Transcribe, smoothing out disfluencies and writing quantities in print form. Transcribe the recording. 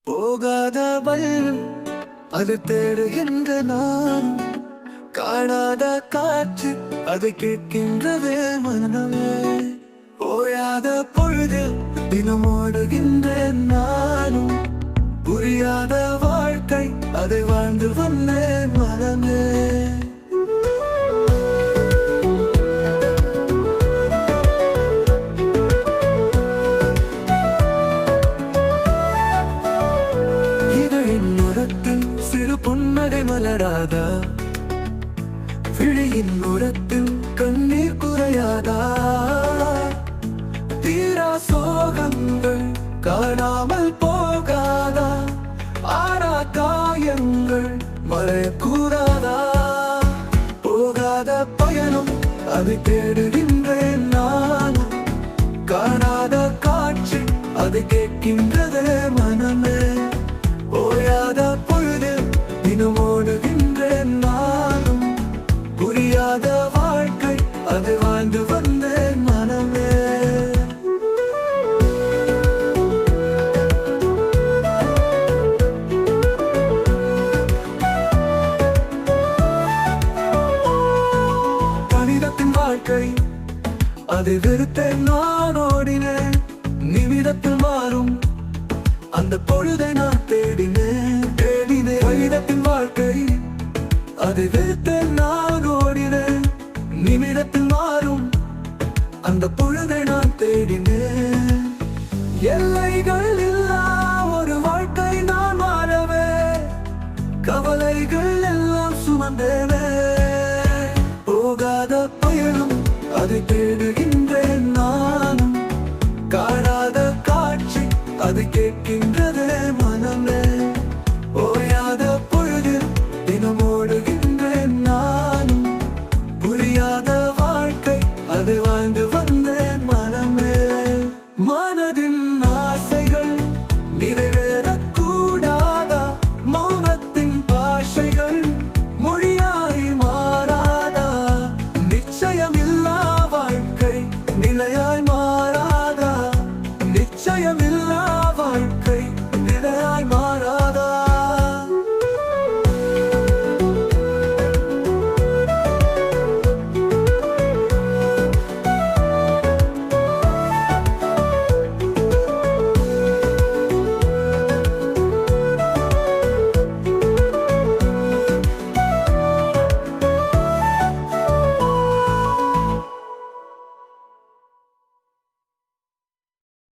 போகாதவள் அது தேடுகின்ற நான், காணாத காற்று அதை கேட்கின்றது மனமே. ஓயாத பொழுதில் தினம் ஓடுகின்ற நானும், புரியாத வாழ்க்கை அதை வாழ்ந்து வந்தேன் மனமே. சிறு புன்னகை மலராதா, விழியின் உரத்தில் கண்ணீர் குறையாதா, தீரா சோகங்கள் காணாமல் போகாதா, ஆறா காயங்கள் மறையக்கூடாதா. போகாத பயணம் அதை தேடுகின்றேன் நானும், காணாத காட்சி அதை கேட்கின்றதே மனமே. ஓயாத பொழுதில் தினம் ஓடுகின்றேன் நானும், புரியாத வாழ்க்கை அதை வாழ்ந்து வந்தேன் மனமே. கணிதத்தின் வாழ்க்கை அதை வெறுத்தேன் நான் ஓடினேன், நிமிடத்தில் மாறும் அந்த பொழுதை நான் தேடினேன். கணிதத்தின் வாழ்க்கை அதை வெறுத்தேன் நான் ஓடினேன், நிமிடத்தில் மாறும் அந்த பொழுதை நான் தேடினேன். எல்லைகள் இல்லா ஒரு வாழ்க்கை நான் வாழவே, கவலைகள் எல்லாம் சுமந்தேனே. போகாத பயணம் அதை தேடுகின்றேன் நானும், காணாத காட்சி அது கேட்கின்றதே மனமே. ஓயாத பொழுதில் தினம் ஓடுகின்றேன் நானும், புரியாத வாழ்க்கை அதை வாழ்ந்து வந்தேன் மனமே. மனதின் ஆசைகள் நிறைவேறக்கூடாதா, மௌனத்தின் பாஷைகள் மொழியாய் மாறாதா, நிச்சயமில்லா வாழ்க்கை நிலையாய் மாறாதா, நிச்சயமில்லா